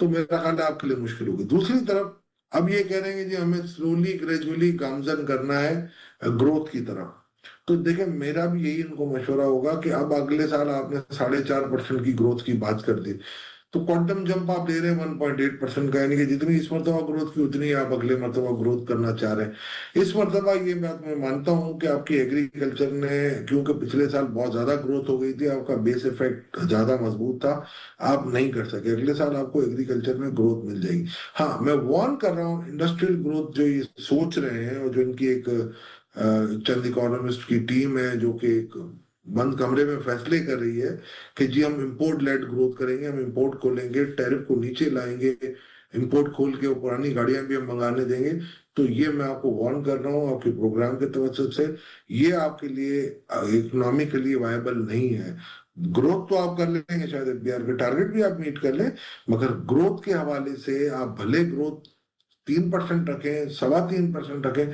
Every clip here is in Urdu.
تو میرا خیال ہے آپ کے لیے مشکل ہوگی. دوسری طرف اب یہ کہہ رہے ہیں کہ جی ہمیں سلولی گریجولی گامزن کرنا ہے گروتھ کی طرف. تو دیکھیں میرا بھی یہی ان کو مشورہ ہوگا کہ اب اگلے سال آپ نے 4.5% کی گروتھ کی بات کر دی, تو کوانٹم جمپ آپ دے رہے ہیں 1.8% کا, یعنی کہ جتنی اس مرتبہ گروتھ کی اتنی آپ اگلے مرتبہ گروتھ کرنا چاہ رہے ہیں. اس مرتبہ یہ بات میں مانتا ہوں کہ آپ کی ایگریکلچر نے, کیونکہ پچھلے سال بہت زیادہ گروتھ ہو گئی تھی, آپ کا بیس افیکٹ زیادہ مضبوط تھا, آپ نہیں کر سکے. اگلے سال آپ کو ایگریکلچر میں گروتھ مل جائے گی. ہاں میں وارن کر رہا ہوں انڈسٹریل گروتھ جو یہ سوچ رہے ہیں, اور جو ان کی ایک چند اکانومسٹ کی ٹیم ہے جو کہ ایک بند کمرے میں فیصلے کر رہی ہے کہ جی ہم امپورٹ لیڈ گروتھ کریں گے, ہم امپورٹ کھولیں گے, ٹیرف کو نیچے لائیں گے, امپورٹ کھول کے وہ پرانی گاڑیاں بھی ہم منگانے دیں گے. تو یہ میں آپ کو وارن کر رہا ہوں آپ کے پروگرام کے توسط سے, یہ آپ کے لیے اکنامکلی وائبل نہیں ہے. گروتھ تو آپ کر لیں گے, شاید ایف بی آر کے ٹارگیٹ بھی آپ میٹ کر لیں, مگر گروتھ کے حوالے سے آپ بھلے گروتھ 3% رکھیں, 3.25% رکھیں,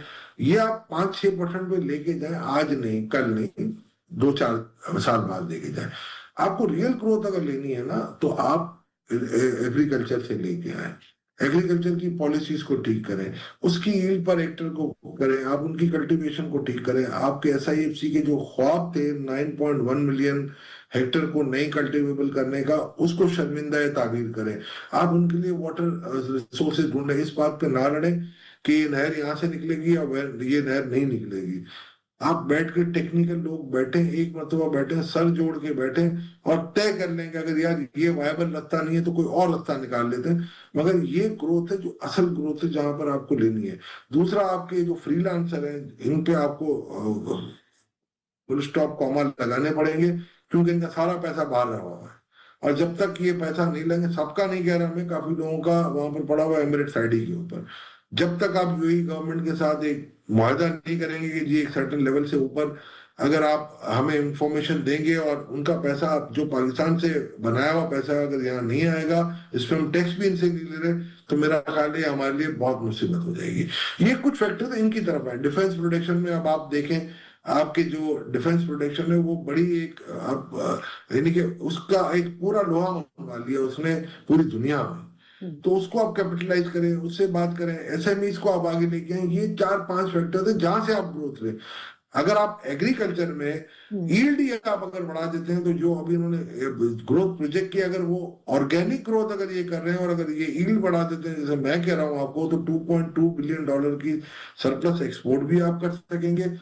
یہ آپ 5-6% پہ لے کے جائیں, آج نہیں کل نہیں 2-4 سال بعد لے کے جائیں. آپ کو ریئل گروتھ اگر لینی ہے نا تو آپ ایگریکلچر سے لے کے آئیں, ایگریکلچر کی پالیسیز کو ٹھیک کریں, اس کی ایلڈ پر ایکٹر کو کریں, آپ ان کی کلٹیویشن کو ٹھیک کریں. آپ کے ایس آئی ایف سی کے جو خواب تھے 9.1 ملین ہیکٹر کو نہیں کلٹیویبل کرنے کا, اس کو شرمندہ تعبیر کریں. آپ ان کے لیے واٹر ریسورسز ڈھونڈیں, اس بات پہ نہ لڑیں کہ یہ نہر یہاں سے نکلے گی یا یہ نہر نہیں نکلے گی. آپ بیٹھ کے ٹیکنیکل لوگ بیٹھیں, ایک مرتبہ بیٹھیں, سر جوڑ کے بیٹھیں اور طے کر لیں کہ اگر یار یہ وائبل رستہ نہیں ہے تو کوئی اور رستہ نکال لیتے ہیں. مگر یہ گروتھ ہے جو اصل گروتھ ہے جہاں پر آپ کو لینی ہے. دوسرا آپ کے جو فری لانسر ہیں ان پہ آپ کو فل اسٹاپ کاما لگانے پڑیں گے, کیونکہ ان کا سارا پیسہ باہر رہا ہوا ہے, اور جب تک یہ پیسہ نہیں لیں گے, سب کا نہیں کہہ رہا میں, کافی لوگوں کا وہاں پر پڑا ہوا ہے ایمریٹس آئی ڈی کے اوپر, جب تک آپ یو اے گورنمنٹ کے ساتھ ایک معاہدہ نہیں کریں گے کہ جی ایک سرٹن لیول سے اوپر اگر آپ ہمیں انفارمیشن دیں گے اور ان کا پیسہ جو پاکستان سے بنایا ہوا پیسہ اگر یہاں نہیں آئے گا, اس پہ ہم ٹیکس بھی ان سے نہیں لے رہے, تو میرا خیال ہے ہمارے لیے بہت مصیبت ہو جائے گی. یہ کچھ فیکٹر ان کی طرف ہے. ڈیفنس پروڈکشن میں اب آپ دیکھیں, آپ کے جو ڈیفنس پروڈکشن ہے وہ بڑی ایک یعنی کہ اس کا ایک پورا لوہا منگوا لیا اس نے پوری دنیا میں, تو اس کو آپ کیپٹلائز کریں, اس سے بات کریں, ایس ایم ایز کو آپ آگے لے کے آئیں. یہ 4-5 فیکٹر تھے جہاں سے آپ گروتھ لیں. اگر آپ ایگریکلچر میں ایلڈ آپ اگر بڑھا دیتے ہیں, تو جو ابھی انہوں نے گروتھ پروجیکٹ کی, اگر وہ آرگینک گروتھ اگر یہ کر رہے ہیں اور اگر یہ ایلڈ بڑھا دیتے ہیں جیسے میں کہہ رہا ہوں آپ کو, تو $2.2 بلین کی سرپلس ایکسپورٹ بھی آپ کر سکیں گے,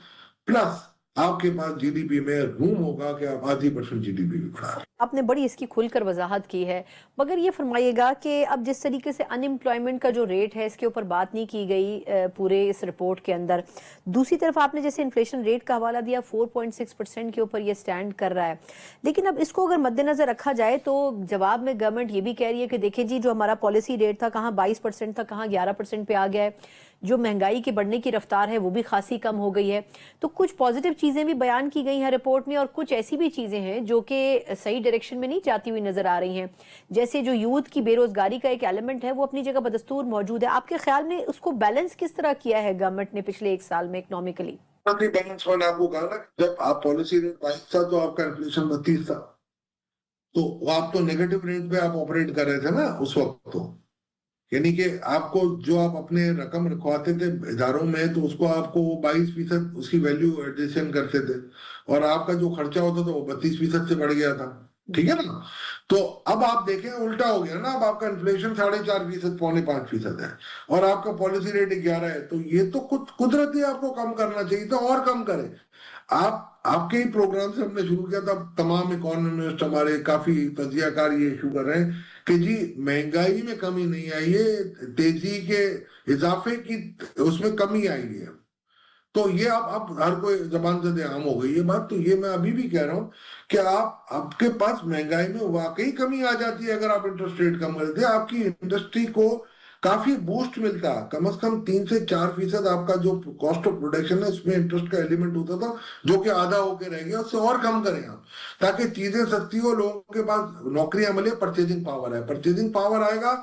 پلس آپ کے پاس جی ڈی پی میں روم ہوگا کہ آپ 0.5% جی ڈی پی بھی بڑھا. آپ نے بڑی اس کی کھل کر وضاحت کی ہے, مگر یہ فرمائیے گا کہ اب جس طریقے سے ان امپلائمنٹ کا جو ریٹ ہے اس کے اوپر بات نہیں کی گئی پورے اس رپورٹ کے اندر, دوسری طرف آپ نے جیسے انفلیشن ریٹ کا حوالہ دیا 4.6% کے اوپر یہ سٹینڈ کر رہا ہے, لیکن اب اس کو اگر مد نظر رکھا جائے تو جواب میں گورنمنٹ یہ بھی کہہ رہی ہے کہ دیکھیں جی جو ہمارا پالیسی ریٹ تھا کہاں 22% تھا, کہاں 11% پہ آ گیا ہے, جو مہنگائی کے بڑھنے کی رفتار ہے وہ بھی خاصی کم ہو گئی ہے. تو کچھ پازیٹیو چیزیں بھی بیان کی گئی ہیں رپورٹ میں, اور کچھ ایسی بھی چیزیں ہیں جو کہ صحیح ڈائریکشن میں نہیں جاتی ہوئی نظر آ رہی ہیں, جیسے جو یوتھ کی بے روزگاری کا ایک ایلیمنٹ ہے وہ اپنی جگہ بدستور موجود ہے. آپ کے خیال میں اس کو بیلنس کس طرح کیا ہے گورنمنٹ نے پچھلے 1 سال میں اکنامکلی؟ بیلنس میں نے آپ کو کہا نا, جب آپ پالیسی ریٹ 22 تھا تو آپ کا انفلیشن 32 تھا, تو آپ تو نیگیٹو ریٹ پہ آپ آپریٹ کر رہے تھے نا اس وقت. تو یعنی کہ آپ کو جو آپ اپنے رقم رکھواتے تھے اداروں میں, تو اس کو آپ کو 22% اس کی ویلیو ایڈیشن کرتے تھے, اور آپ کا جو خرچہ ہوتا تھا وہ 32% سے بڑھ گیا تھا, ٹھیک ہے نا. تو اب آپ دیکھیں الٹا ہو گیا نا, اب آپ کا انفلیشن 4.5%, 4.5% ہے, اور آپ کا پالیسی ریٹ 11 ہے. تو یہ تو قدرتی آپ کو کم کرنا چاہیے تھا, اور کم کریں. آپ کے ہی پروگرام سے ہم نے شروع کیا تھا, تمام اکانومسٹ ہمارے کافی تجزیہ کار یہ ایشو کر رہے ہیں کہ جی مہنگائی میں کمی نہیں آئی ہے, تیزی کے اضافے کی اس میں کمی آئی ہے. تو یہ اب ہر کوئی زبان سے عام ہو گئی یہ بات. تو یہ میں ابھی بھی کہہ رہا ہوں کہ آپ کے پاس مہنگائی میں واقعی کمی آ جاتی ہے اگر آپ انٹرسٹ ریٹ کم کر دیتے. آپ کی انڈسٹری کو کافی بوسٹ ملتا, کم از کم 3 سے 4% آپ کا جو کاسٹ آف پروڈکشن ہے اس میں انٹرسٹ کا ایلیمنٹ ہوتا تھا, جو کہ آدھا ہو کے رہ گیا. اس سے اور کم کریں آپ, تاکہ چیزیں سستی ہو, لوگوں کے پاس نوکریاں ملے, پرچیزنگ پاور ہے. پرچیزنگ پاور آئے گا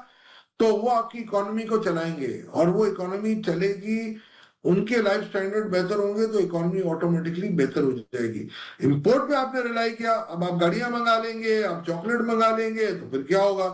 تو وہ آپ کی اکانومی کو چلائیں گے, اور وہ اکانومی چلے گی, ان کے لائف سٹینڈرڈ بہتر ہوں گے, تو اکانومی آٹومیٹکلی بہتر ہو جائے گی. امپورٹ پہ آپ نے ریلائی کیا, اب آپ گاڑیاں منگا لیں گے, آپ چاکلیٹ منگا لیں گے, تو پھر کیا ہوگا؟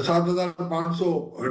7,500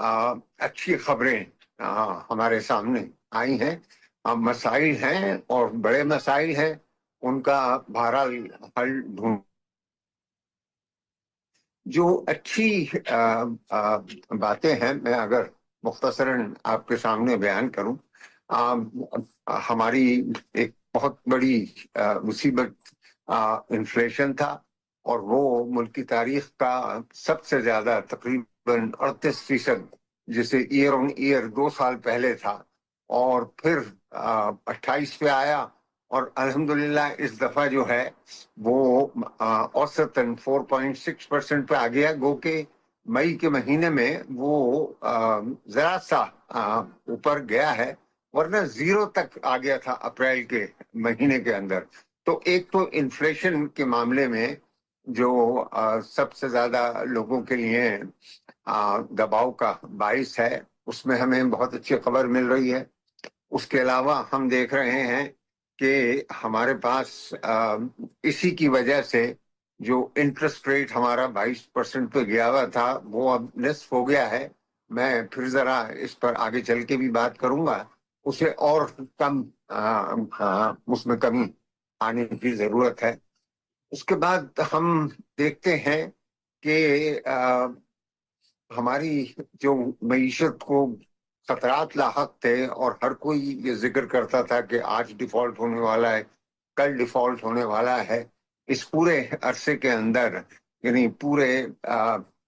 اچھی خبریں ہمارے سامنے آئی ہیں. مسائل ہیں اور بڑے مسائل ہیں, ان کا بہرحال حل ڈھونڈ. جو اچھی باتیں ہیں, میں اگر مختصراً آپ کے سامنے بیان کروں, ہماری ایک بہت بڑی مصیبت انفلیشن تھا, اور وہ ملک کی تاریخ کا سب سے زیادہ تقریباً 38%, جسے ایئر آن ایئر 2 سال پہلے تھا, اور پھر 28 پہ آیا, اور الحمدللہ اس دفعہ جو ہے وہ اوسطاً 4.6% پہ آ گیا, گو کہ مئی کے مہینے میں وہ ذرا سا اوپر گیا ہے, ورنہ 0 تک آ گیا تھا اپریل کے مہینے کے اندر. تو ایک تو انفلیشن کے معاملے میں جو سب سے زیادہ لوگوں کے لیے دباؤ کا باعث ہے, اس میں ہمیں بہت اچھی خبر مل رہی ہے. اس کے علاوہ ہم دیکھ رہے ہیں کہ ہمارے پاس اسی کی وجہ سے جو انٹرسٹ ریٹ ہمارا 22% پہ گیا ہوا تھا, وہ اب نصف ہو گیا ہے. میں پھر ذرا اس پر آگے چل کے بھی بات کروں گا. اسے اور کم اس میں کمی آنے کی ضرورت ہے. اس کے بعد ہم دیکھتے ہیں کہ ہماری جو معیشت کو خطرات لاحق تھے, اور ہر کوئی یہ ذکر کرتا تھا کہ آج ڈیفالٹ ہونے والا ہے, کل ڈیفالٹ ہونے والا ہے, اس پورے عرصے کے اندر, یعنی پورے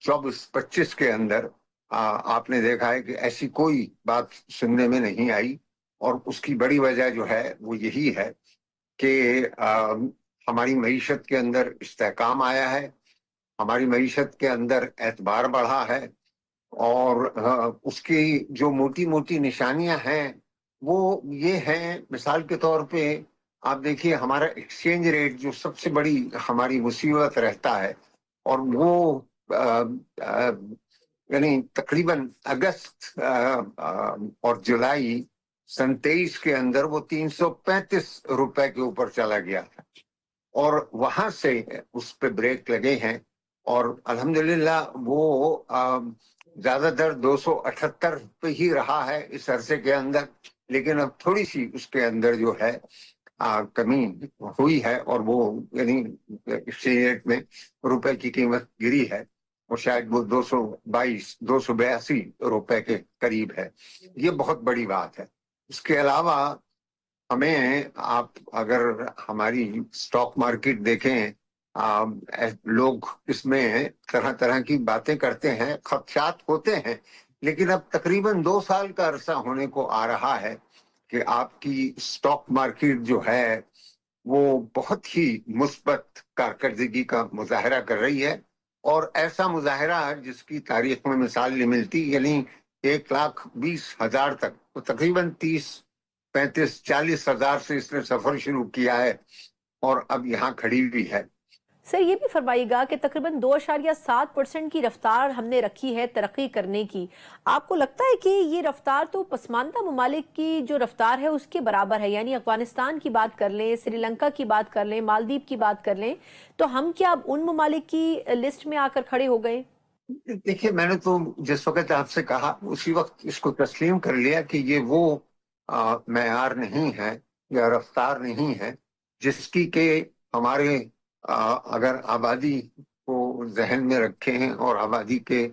24-25 کے اندر آپ نے دیکھا ہے کہ ایسی کوئی بات سننے میں نہیں آئی. اور اس کی بڑی وجہ جو ہے وہ یہی ہے کہ ہماری معیشت کے اندر استحکام آیا ہے, ہماری معیشت کے اندر اعتبار بڑھا ہے, اور اس کی جو موٹی موٹی نشانیاں ہیں وہ یہ ہیں. مثال کے طور پہ آپ دیکھیے ہمارا ایکسچینج ریٹ جو سب سے بڑی ہماری مصیبت رہتا ہے, اور وہ یعنی تقریباً اگست اور جولائی 23 کے اندر وہ 335 روپے کے اوپر چلا گیا تھا, اور وہاں سے اس پہ بریک لگے ہیں, اور الحمدللہ وہ زیادہ تر 278 پہ ہی رہا ہے اس عرصے کے اندر. لیکن اب تھوڑی سی اس کے اندر جو ہے کمی ہوئی ہے, اور وہ یعنی ایکسچینج ریٹ میں روپے کی قیمت گری ہے, اور شاید وہ 282 روپے کے قریب ہے. یہ بہت بڑی بات ہے. اس کے علاوہ ہمیں, آپ اگر ہماری اسٹاک مارکیٹ دیکھیں, لوگ اس میں طرح طرح کی باتیں کرتے ہیں, خدشات ہوتے ہیں, لیکن اب تقریباً 2 سال کا عرصہ ہونے کو آ رہا ہے کہ آپ کی اسٹاک مارکیٹ جو ہے وہ بہت ہی مثبت کارکردگی کا مظاہرہ کر رہی ہے, اور ایسا مظاہرہ جس کی تاریخ میں مثال نہیں ملتی. یعنی 1,20,000 تک, تو تقریباً 30-35-40 ہزار سے اس نے سفر شروع کیا ہے, اور اب یہاں کھڑی ہوئی ہے. سر یہ بھی فرمائیے گا کہ تقریباً 2.7% کی رفتار ہم نے رکھی ہے ترقی کرنے کی. آپ کو لگتا ہے کہ یہ رفتار تو پسماندہ ممالک کی جو رفتار ہے اس کے برابر ہے؟ یعنی افغانستان کی بات کر لیں, سری لنکا کی بات کر لیں, مالدیپ کی بات کر لیں, تو ہم کیا اب ان ممالک کی لسٹ میں آ کر کھڑے ہو گئے؟ دیکھیے, میں نے تو جس وقت آپ سے کہا اسی وقت اس کو تسلیم کر لیا کہ یہ وہ معیار نہیں ہے یا رفتار نہیں ہے جس کی کہ ہمارے اگر آبادی کو ذہن میں رکھیں اور آبادی کے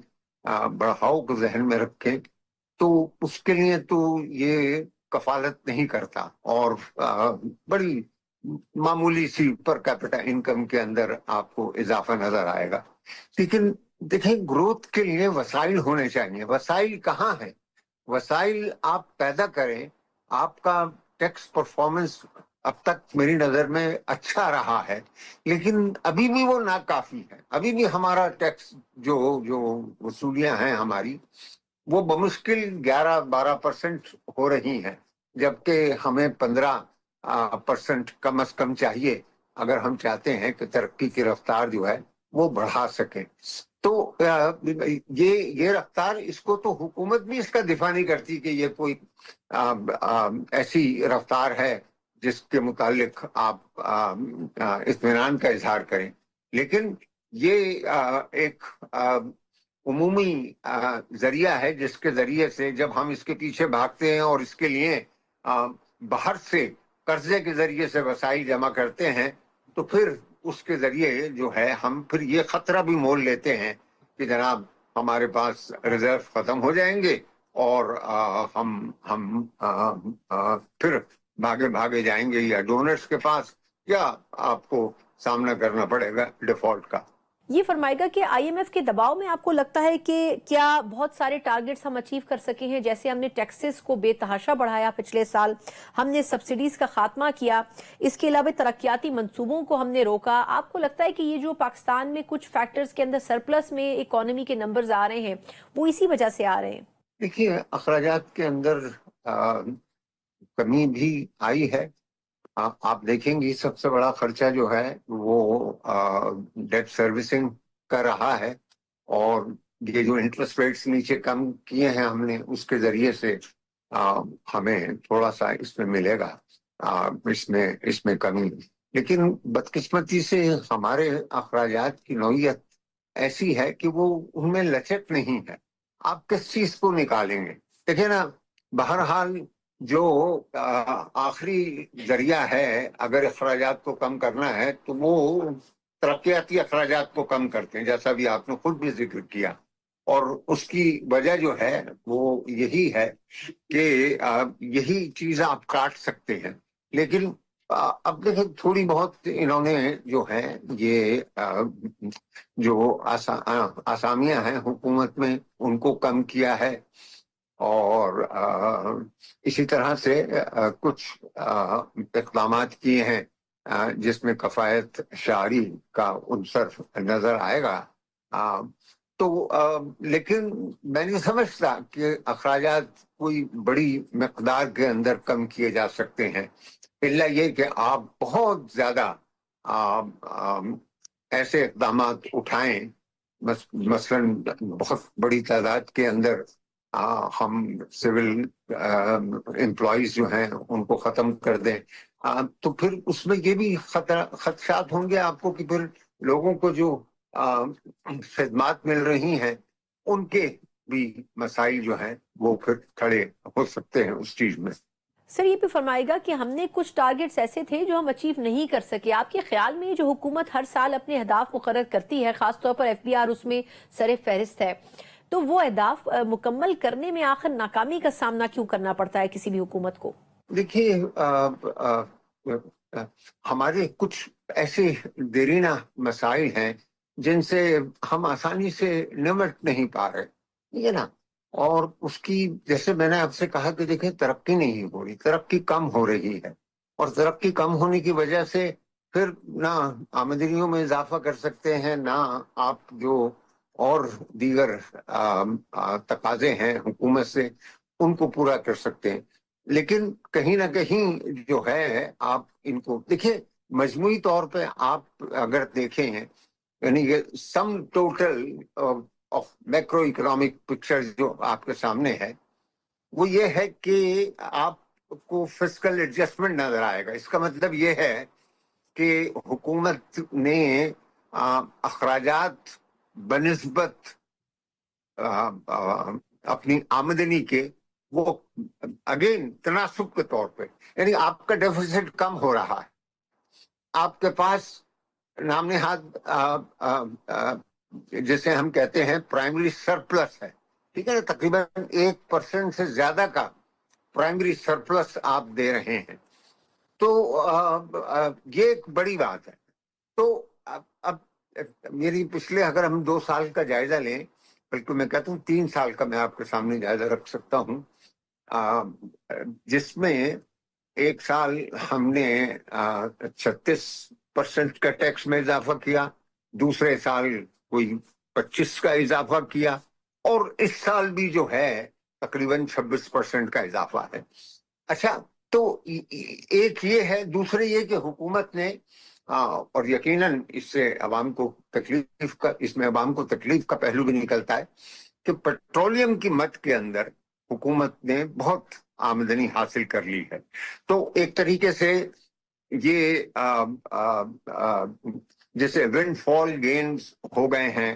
بڑھاؤ کو ذہن میں رکھیں, تو اس کے لیے تو یہ کفالت نہیں کرتا, اور بڑی معمولی سی پر کیپٹا انکم کے اندر آپ کو اضافہ نظر آئے گا. لیکن دیکھیں, گروتھ کے لیے وسائل ہونے چاہیے. وسائل کہاں ہیں؟ وسائل آپ پیدا کریں. آپ کا ٹیکس پرفارمنس اب تک میری نظر میں اچھا رہا ہے, لیکن ابھی بھی وہ ناکافی ہے. ابھی بھی ہمارا ٹیکس جو وصولیاں ہیں ہماری, وہ بمشکل 11-12% ہو رہی ہیں, جبکہ ہمیں 15% کم از کم چاہیے اگر ہم چاہتے ہیں کہ ترقی کی رفتار جو ہے وہ بڑھا سکیں. تو یہ رفتار, اس کو تو حکومت بھی اس کا دفاع نہیں کرتی کہ یہ کوئی ایسی رفتار ہے جس کے متعلق آپ اطمینان کا اظہار کریں. لیکن یہ ایک عمومی ذریعہ ہے جس کے ذریعے سے جب ہم اس کے پیچھے بھاگتے ہیں اور اس کے لیے باہر سے قرضے کے ذریعے سے وسائل جمع کرتے ہیں تو پھر اس کے ذریعے جو ہے ہم پھر یہ خطرہ بھی مول لیتے ہیں کہ جناب ہمارے پاس ریزرو ختم ہو جائیں گے اور ہم پھر بھاگے جائیں گے یا ڈونرز کے پاس یا آپ کو سامنا کرنا پڑے گا ڈیفالٹ کا. یہ فرمائے گا کہ آئی ایم ایف کے دباؤ میں آپ کو لگتا ہے کہ کیا بہت سارے ٹارگٹس ہم اچیو کر سکے ہیں؟ جیسے ہم نے ٹیکسز کو بے تحاشا بڑھایا پچھلے سال، ہم نے سبسڈیز کا خاتمہ کیا، اس کے علاوہ ترقیاتی منصوبوں کو ہم نے روکا. آپ کو لگتا ہے کہ یہ جو پاکستان میں کچھ فیکٹرز کے اندر سرپلس میں اکانومی کے نمبرز آ رہے ہیں وہ اسی وجہ سے آ رہے ہیں؟ دیکھیے اخراجات کے اندر کمی بھی آئی ہے. آپ دیکھیں گے سب سے بڑا خرچہ جو ہے وہ ڈیٹ سروسنگ کا رہا ہے اور یہ جو انٹرسٹ ریٹس نیچے کم کیے ہیں ہم نے اس کے ذریعے سے ہمیں تھوڑا سا اس میں ملے گا اس میں کمی. لیکن بدقسمتی سے ہمارے اخراجات کی نوعیت ایسی ہے کہ وہ ان میں لچک نہیں ہے. آپ کس چیز کو نکالیں گے؟ دیکھیں نا، بہرحال جو آخری ذریعہ ہے اگر اخراجات کو کم کرنا ہے تو وہ ترقیاتی اخراجات کو کم کرتے ہیں، جیسا بھی آپ نے خود بھی ذکر کیا. اور اس کی وجہ جو ہے وہ یہی ہے کہ یہی چیز آپ کاٹ سکتے ہیں. لیکن اب دیکھیں تھوڑی بہت انہوں نے جو ہے یہ جو آسامیاں ہیں حکومت میں ان کو کم کیا ہے اور اسی طرح سے کچھ اقدامات کیے ہیں جس میں کفایت شعری کا عنصر نظر آئے گا. تو لیکن میں نہیں سمجھتا کہ اخراجات کوئی بڑی مقدار کے اندر کم کیے جا سکتے ہیں، الا یہ کہ آپ بہت زیادہ ایسے اقدامات اٹھائیں، مثلاً بہت بڑی تعداد کے اندر ہم سول امپلائیز جو ہیں ان کو ختم کر دیں. تو پھر اس میں یہ بھی خدشات ہوں گے آپ کو کہ پھر لوگوں کو جو خدمات مل رہی ہیں ان کے بھی مسائل جو ہیں وہ پھر کھڑے ہو سکتے ہیں اس چیز میں. سر یہ بھی فرمائے گا کہ ہم نے کچھ ٹارگٹس ایسے تھے جو ہم اچیو نہیں کر سکے. آپ کے خیال میں جو حکومت ہر سال اپنے اہداف مقرر کرتی ہے، خاص طور پر ایف بی آر اس میں سر فہرست ہے، تو وہ اہداف مکمل کرنے میں آخر ناکامی کا سامنا کیوں کرنا پڑتا ہے کسی بھی حکومت کو؟ دیکھیے ہمارے کچھ ایسے دیرینہ مسائل ہیں جن سے ہم آسانی سے نمٹ نہیں پا رہے، ٹھیک ہے نا. اور اس کی جیسے میں نے آپ سے کہا کہ دیکھیں ترقی نہیں ہو رہی، ترقی کم ہو رہی ہے اور ترقی کم ہونے کی وجہ سے پھر نہ آمدنیوں میں اضافہ کر سکتے ہیں، نہ آپ جو اور دیگر تقاضے ہیں حکومت سے ان کو پورا کر سکتے ہیں. لیکن کہیں نہ کہیں جو ہے آپ ان کو دیکھیں مجموعی طور پہ آپ اگر دیکھیں ہیں یعنی کہ sum total of macro economic picture جو آپ کے سامنے ہے وہ یہ ہے کہ آپ کو فسکل ایڈجسٹمنٹ نظر آئے گا. اس کا مطلب یہ ہے کہ حکومت نے اخراجات بنسبت اپنی آمدنی کے وہ اگین تناسب کے طور پہ، یعنی آپ کا ڈیفیسٹ کم ہو رہا ہے، آپ کے پاس نام نہاد جسے ہم کہتے ہیں پرائمری سرپلس ہے، ٹھیک ہے نا، تقریباً 1% سے زیادہ کا پرائمری سرپلس آپ دے رہے ہیں. تو یہ ایک بڑی بات ہے. تو اب میری پچھلے اگر ہم 2 سال کا جائزہ لیں، بلکہ میں کہتا ہوں 3 سال کا میں آپ کے سامنے جائزہ رکھ سکتا ہوں، جس میں ایک سال ہم نے 36% کا ٹیکس میں اضافہ کیا، دوسرے سال کوئی 25 کا اضافہ کیا اور اس سال بھی جو ہے تقریباً 26% کا اضافہ ہے. اچھا، تو ایک یہ ہے، دوسرے یہ کہ حکومت نے اور یقیناً اس سے عوام کو تکلیف کا، اس میں عوام کو تکلیف کا پہلو بھی نکلتا ہے کہ پیٹرولیم کی مد کے اندر حکومت نے بہت آمدنی حاصل کر لی ہے. تو ایک طریقے سے یہ جیسے ونڈ فال گینز ہو گئے ہیں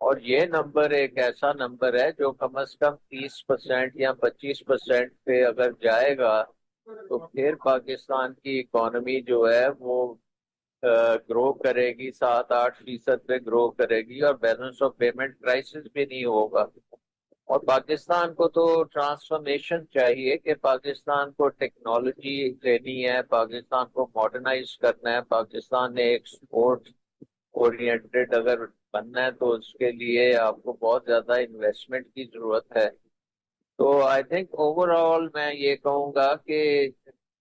اور یہ نمبر ایک ایسا نمبر ہے جو کم از کم 30% یا 25% پہ اگر جائے گا تو پھر پاکستان کی اکانومی جو ہے وہ گرو کرے گی، 7-8% پہ گرو کرے گی، اور بیلنس آف پیمنٹ کرائسس بھی نہیں ہوگا۔ اور پاکستان کو تو ٹرانسفارمیشن چاہیے کہ پاکستان کو ٹیکنالوجی لینی ہے، پاکستان کو ماڈرنائز کرنا ہے، پاکستان نے ایکسپورٹ اورینٹڈ اگر بننا ہے تو اس کے لیے آپ کو بہت زیادہ انویسٹمنٹ کی ضرورت ہے۔ تو آئی تھنک اوور آل میں یہ کہوں گا کہ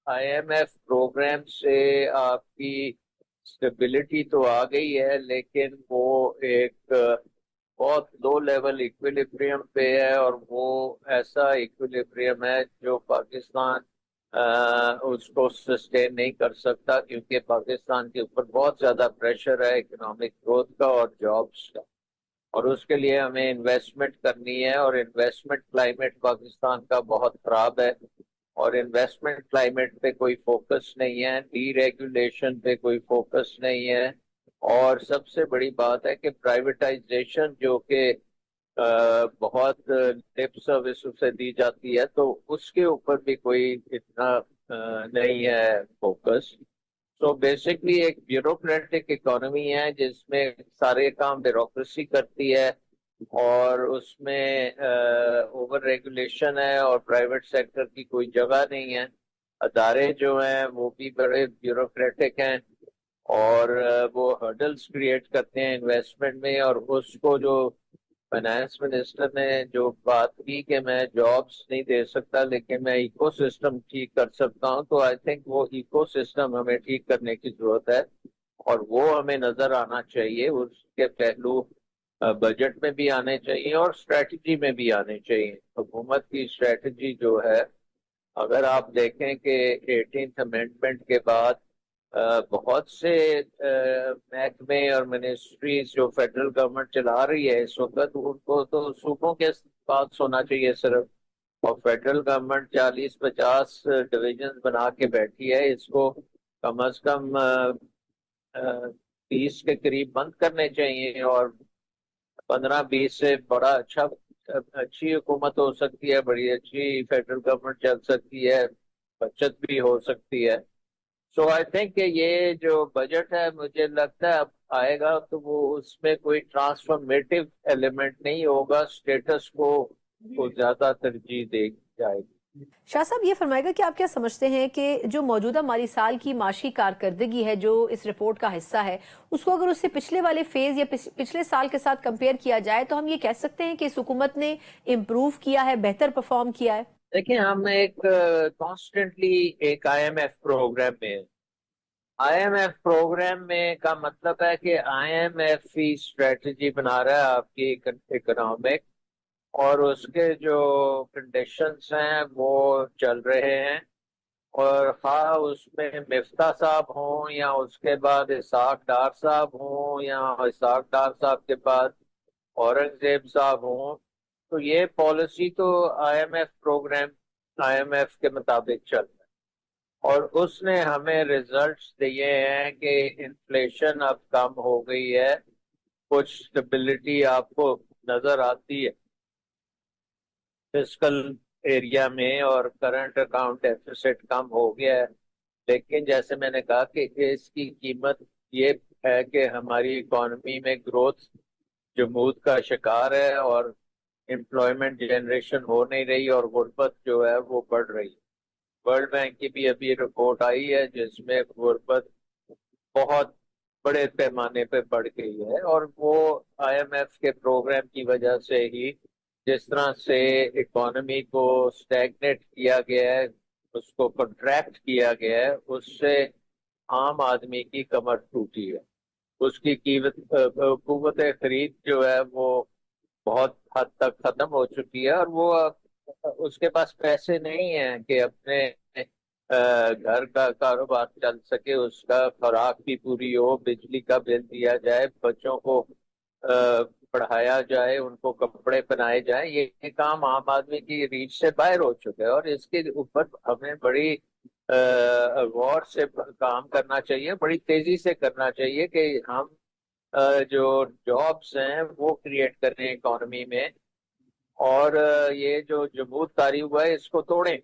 آئی ایم ایف پروگرام سے آپ کی اسٹیبلٹی تو آ گئی ہے، لیکن وہ ایک بہت لو لیول ایکویلیبریم پہ ہے، اور وہ ایسا ایکویلیبریم ہے جو پاکستان اس کو سسٹین نہیں کر سکتا، کیونکہ پاکستان کے اوپر بہت زیادہ پریشر ہے اکنامک گروتھ کا اور جابس کا، اور اس کے لیے ہمیں انویسٹمنٹ کرنی ہے، اور انویسٹمنٹ کلائمیٹ پاکستان کا بہت خراب ہے، اور انویسٹمنٹ کلائمیٹ پہ کوئی فوکس نہیں ہے، ڈی ریگولیشن پہ کوئی فوکس نہیں ہے، اور سب سے بڑی بات ہے کہ پرائیویٹائزیشن جو کہ بہت لپ سروس اسے دی جاتی ہے، تو اس کے اوپر بھی کوئی اتنا نہیں ہے فوکس۔ سو بیسکلی ایک بیوروکریٹک اکانومی ہے جس میں سارے کام بیوروکریسی کرتی ہے، اور اس میں اوور ریگولیشن ہے، اور پرائیویٹ سیکٹر کی کوئی جگہ نہیں ہے، ادارے جو ہیں وہ بھی بڑے بیوروکریٹک ہیں، اور وہ ہرڈلز کریٹ کرتے ہیں انویسٹمنٹ میں، اور اس کو جو فائنانس منسٹر نے جو بات کی کہ میں جابس نہیں دے سکتا لیکن میں ایکو سسٹم ٹھیک کر سکتا ہوں، تو آئی تھنک وہ ایکو سسٹم ہمیں ٹھیک کرنے کی ضرورت ہے، اور وہ ہمیں نظر آنا چاہیے، اس کے پہلو بجٹ میں بھی آنے چاہیے اور اسٹریٹجی میں بھی آنے چاہیے۔ حکومت کی اسٹریٹجی جو ہے، اگر آپ دیکھیں کہ 18th امینڈمنٹ کے بعد بہت سے محکمے اور منسٹریز جو فیڈرل گورنمنٹ چلا رہی ہے اس وقت، ان کو تو صوبوں کے پاس ہونا چاہیے صرف، اور فیڈرل گورنمنٹ 40-50 ڈویژن بنا کے بیٹھی ہے، اس کو کم از کم 30 کے قریب بند کرنے چاہیے، اور 15-20 سے بڑا اچھی حکومت ہو سکتی ہے، بڑی اچھی فیڈرل گورنمنٹ چل سکتی ہے، بچت بھی ہو سکتی ہے۔ سو آئی تھنک کہ یہ جو بجٹ ہے مجھے لگتا ہے اب آئے گا تو وہ اس میں کوئی ٹرانسفارمیٹو ایلیمنٹ نہیں ہوگا، اسٹیٹس کو زیادہ ترجیح دی جائے گی۔ شاہ صاحب یہ فرمائے گا کہ آپ کیا سمجھتے ہیں کہ جو موجودہ مالی سال کی معاشی کارکردگی ہے جو اس رپورٹ کا حصہ ہے، اس کو اگر اس سے پچھلے والے فیز یا پچھلے سال کے ساتھ کمپیئر کیا جائے تو ہم یہ کہہ سکتے ہیں کہ اس حکومت نے امپروو کیا ہے، بہتر پرفارم کیا ہے؟ دیکھیں، ہم ایک کانسٹنٹلی ایک آئی ایم ایف پروگرام میں، آئی ایم ایف پروگرام میں کا مطلب ہے کہ آئی ایم ایف ہی اسٹریٹجی بنا رہا ہے آپ کی اکنامک، اور اس کے جو کنڈیشنز ہیں وہ چل رہے ہیں، اور خواہ اس میں مفتاح صاحب ہوں یا اس کے بعد اسحاق ڈار صاحب ہوں یا اسحاق ڈار صاحب کے بعد اورنگزیب صاحب ہوں، تو یہ پالیسی تو I M F programme I M F کے مطابق چل رہا ہے، اور اس نے ہمیں ریزلٹس دیے ہیں کہ انفلیشن اب کم ہو گئی ہے، کچھ اسٹیبلٹی آپ کو نظر آتی ہے فسکل ایریا میں، اور کرنٹ اکاؤنٹ ڈیفیسٹ کم ہو گیا ہے، لیکن جیسے میں نے کہا کہ اس کی قیمت یہ ہے کہ ہماری اکانومی میں گروتھ جمود کا شکار ہے، اور امپلائمنٹ جنریشن ہو نہیں رہی، اور غربت جو ہے وہ بڑھ رہی ہے۔ ورلڈ بینک کی بھی ابھی رپورٹ آئی ہے جس میں غربت بہت بڑے پیمانے پہ بڑھ گئی ہے، اور وہ آئی ایم ایف کے پروگرام کی وجہ سے ہی، جس طرح سے اکانومی کو سٹیگنیٹ کیا گیا ہے، اس کو کنٹریکٹ کیا گیا ہے، اس سے عام آدمی کی کمر ٹوٹی ہے، اس کی قوت خرید جو ہے وہ بہت حد تک ختم ہو چکی ہے، اور وہ اس کے پاس پیسے نہیں ہیں کہ اپنے گھر کا کاروبار چل سکے، اس کا خوراک بھی پوری ہو، بجلی کا بل دیا جائے، بچوں کو پڑھایا جائے، ان کو کپڑے پہنائے جائیں، یہ کام عام آدمی کی ریچ سے باہر ہو چکا ہے، اور اس کے اوپر ہمیں بڑی غور سے کام کرنا چاہیے، بڑی تیزی سے کرنا چاہیے کہ ہم جو جابس ہیں وہ کریٹ کریں اکانومی میں، اور یہ جو جمود طاری ہوا ہے اس کو توڑیں،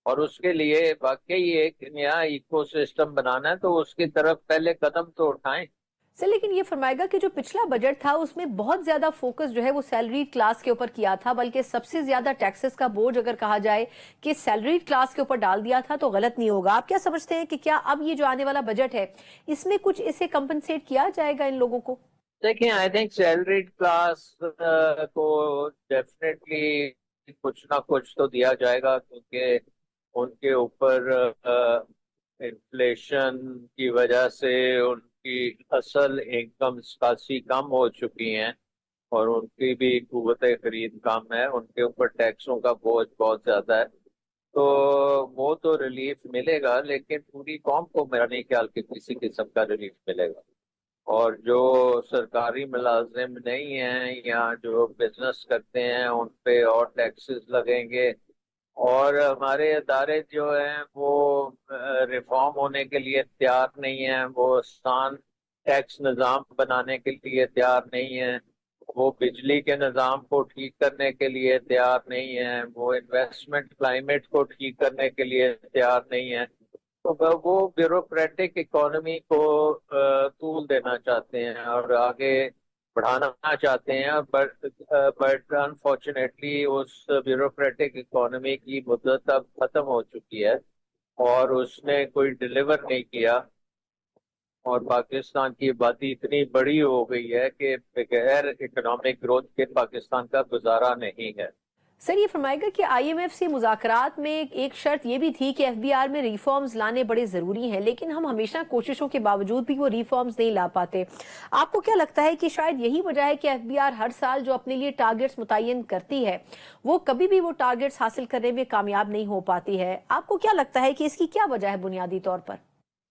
اور اس کے لیے واقعی ایک نیا ایکو سسٹم بنانا ہے تو اس کی طرف پہلے قدم تو اٹھائیں۔ سر لیکن یہ فرمائے گا کہ جو پچھلا بجٹ تھا اس میں بہت زیادہ فوکس جو ہے وہ سیلریڈ کلاس کے اوپر کیا تھا، بلکہ سب سے زیادہ ٹیکسز کا بوجھ اگر کہا جائے کہ سیلریڈ کلاس کے اوپر ڈال دیا تھا تو غلط نہیں ہوگا۔ آپ کیا سمجھتے ہیں کہ کیا اب یہ جو آنے والا بجٹ ہے اس میں کچھ اسے کمپنسیٹ کیا جائے گا ان لوگوں کو؟ دیکھیں، آئی تھنک سیلریڈ کلاس کو ڈیفینیٹلی کچھ نہ کچھ تو دیا جائے گا، کیونکہ ان کے اوپر انفلیشن کی وجہ سے ان کی اصل انکمز کافی کم ہو چکی ہیں، اور ان کی بھی قوت خرید کم ہے، ان کے اوپر ٹیکسوں کا بوجھ بہت زیادہ ہے، تو وہ تو ریلیف ملے گا، لیکن پوری قوم کو میرا نہیں خیال کہ کسی قسم کا ریلیف ملے گا۔ اور جو سرکاری ملازم نہیں ہیں یا جو بزنس کرتے ہیں ان پہ اور ٹیکسز لگیں گے، اور ہمارے ادارے جو ہیں وہ ریفارم ہونے کے لیے تیار نہیں ہیں، وہ آسان ٹیکس نظام بنانے کے لیے تیار نہیں ہیں، وہ بجلی کے نظام کو ٹھیک کرنے کے لیے تیار نہیں ہیں، وہ انویسٹمنٹ کلائمیٹ کو ٹھیک کرنے کے لیے تیار نہیں ہیں، تو وہ بیوروکریٹک اکانومی کو طول دینا چاہتے ہیں اور آگے بڑھانا چاہتے ہیں، بٹ انفارچونیٹلی اس بیوروکریٹک اکانومی کی مدت اب ختم ہو چکی ہے اور اس نے کوئی ڈیلیور نہیں کیا، اور پاکستان کی آبادی اتنی بڑی ہو گئی ہے کہ بغیر اکنامک گروتھ کے پاکستان کا گزارا نہیں ہے۔ سر یہ فرمائے گا کہ آئی ایم ایف سے مذاکرات میں ایک شرط یہ بھی تھی کہ ایف بی آر میں ریفارمز لانے بڑے ضروری ہیں، لیکن ہم ہمیشہ کوششوں کے باوجود بھی وہ ریفارمز نہیں لا پاتے۔ آپ کو کیا لگتا ہے کہ شاید یہی وجہ ہے کہ ایف بی آر ہر سال جو اپنے لیے ٹارگٹس متعین کرتی ہے وہ کبھی بھی وہ ٹارگٹس حاصل کرنے میں کامیاب نہیں ہو پاتی ہے؟ آپ کو کیا لگتا ہے کہ اس کی کیا وجہ ہے بنیادی طور پر؟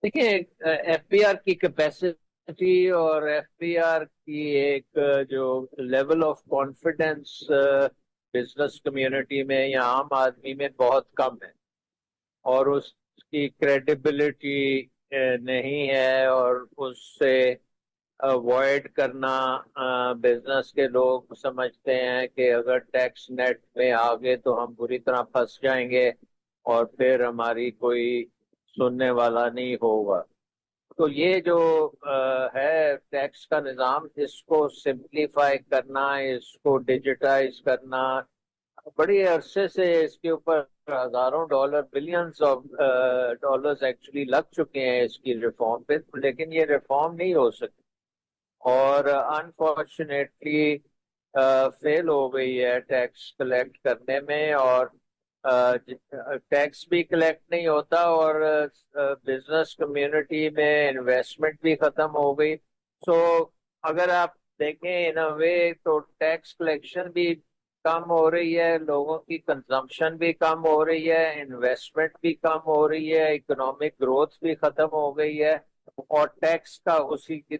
دیکھیں، ایف بی آر کی کیپیسٹی اور ایف بی آر کی ایک جو level of confidence business community میں یا عام آدمی میں بہت کم ہے، اور اس کی کریڈیبلٹی نہیں ہے، اور اس سے اوائڈ کرنا بزنس کے لوگ سمجھتے ہیں کہ اگر ٹیکس نیٹ میں آگے تو ہم بری طرح پھنس جائیں گے اور پھر ہماری کوئی سننے والا نہیں ہوگا۔ تو یہ جو ہے ٹیکس کا نظام، اس کو سمپلیفائی کرنا، اس کو ڈیجیٹائز کرنا، بڑی عرصے سے اس کے اوپر ہزاروں dollar, billions of dollars actually لگ چکے ہیں اس کی ریفارم پہ، لیکن یہ ریفارم نہیں ہو سکی اور انفارچونیٹلی فیل ہو گئی ہے ٹیکس کلیکٹ کرنے میں، اور ٹیکس بھی کلیکٹ نہیں ہوتا، اور بزنس کمیونٹی میں انویسٹمنٹ بھی ختم ہو گئی۔ سو اگر آپ دیکھیں ان اے وے تو ٹیکس کلیکشن بھی کم ہو رہی ہے، لوگوں کی کنزمپشن بھی کم ہو رہی ہے، انویسٹمنٹ بھی کم ہو رہی ہے، اکنامک گروتھ بھی ختم ہو گئی ہے، اور ٹیکس کا اسی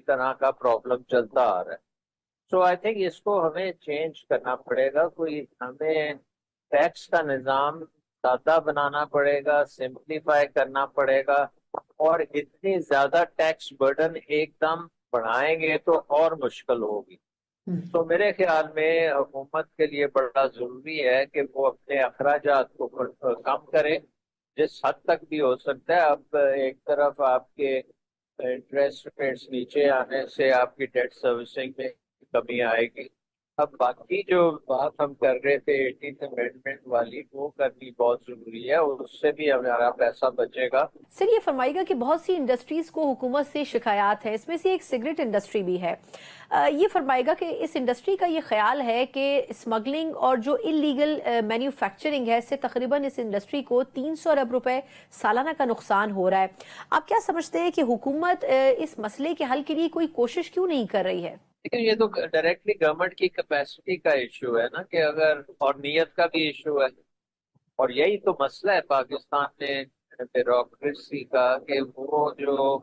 طرح کا پرابلم چلتا آ رہا ہے۔ سو آئی تھنک اس کو ہمیں چینج کرنا پڑے گا، کوئی ہمیں ٹیکس کا نظام سادہ بنانا پڑے گا، سمپلیفائی کرنا پڑے گا، اور اتنی زیادہ ٹیکس برڈن ایک دم بڑھائیں گے تو اور مشکل ہوگی۔ تو میرے خیال میں حکومت کے لیے بڑا ضروری ہے کہ وہ اپنے اخراجات کو کم کرے جس حد تک بھی ہو سکتا ہے۔ اب ایک طرف آپ کے انٹرسٹ ریٹس نیچے آنے سے آپ کی ڈیٹ سروسنگ میں کمی آئے گی۔ اب باقی جو بات ہم کر رہے تھے 18th امینڈمنٹ والی، وہ کرنی بہت ضروری ہے، اس سے بھی ہمارا پیسہ بچے گا۔ سر یہ فرمائیے گا کہ بہت سی انڈسٹریز کو حکومت سے شکایات ہیں، اس میں سے ایک سگریٹ انڈسٹری بھی ہے، یہ فرمائے گا کہ اس انڈسٹری کا یہ خیال ہے کہ اسمگلنگ اور جو انلیگل مینوفیکچرنگ ہے، اس سے تقریباً اس انڈسٹری کو 300 ارب روپے سالانہ کا نقصان ہو رہا ہے۔ آپ کیا سمجھتے ہیں کہ حکومت اس مسئلے کے حل کے لیے کوئی کوشش کیوں نہیں کر رہی ہے؟ لیکن یہ تو ڈائریکٹلی گورنمنٹ کی کیپیسٹی کا ایشو ہے نا، کہ اگر اور نیت کا بھی ایشو ہے، اور یہی تو مسئلہ ہے پاکستان میں بیوروکریسی کا، کہ وہ جو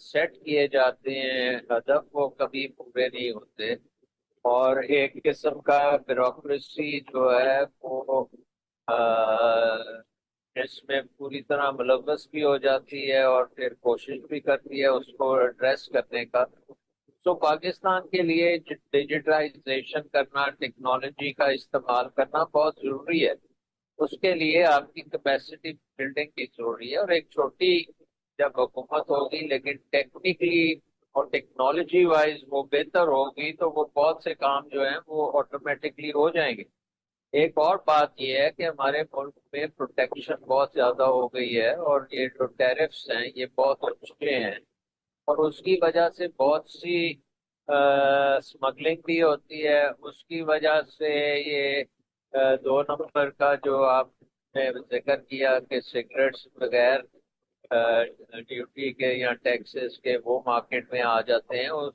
سیٹ کیے جاتے ہیں ہدف وہ کبھی پورے نہیں ہوتے، اور ایک قسم کا بیوروکریسی جو ہے وہ اس میں پوری طرح ملوث بھی ہو جاتی ہے اور پھر کوشش بھی کرتی ہے اس کو ایڈریس کرنے کا. تو پاکستان کے لیے ڈیجیٹائزیشن کرنا، ٹیکنالوجی کا استعمال کرنا بہت ضروری ہے. اس کے لیے آپ کی کیپیسٹی بلڈنگ کی ضروری ہے، اور ایک چھوٹی جب حکومت ہوگی لیکن ٹیکنیکلی اور ٹیکنالوجی وائز وہ بہتر ہوگی تو وہ بہت سے کام جو ہیں وہ آٹومیٹکلی ہو جائیں گے. ایک اور بات یہ ہے کہ ہمارے ملک میں پروٹیکشن بہت زیادہ ہو گئی ہے، اور یہ جو ٹیرفس ہیں یہ بہت اونچے ہیں، اور اس کی وجہ سے بہت سی اسمگلنگ بھی ہوتی ہے. اس کی وجہ سے یہ 2 نمبر کا جو آپ نے ذکر کیا کہ سگریٹس بغیر ڈیوٹی کے یا ٹیکسز کے وہ مارکیٹ میں آ جاتے ہیں، اس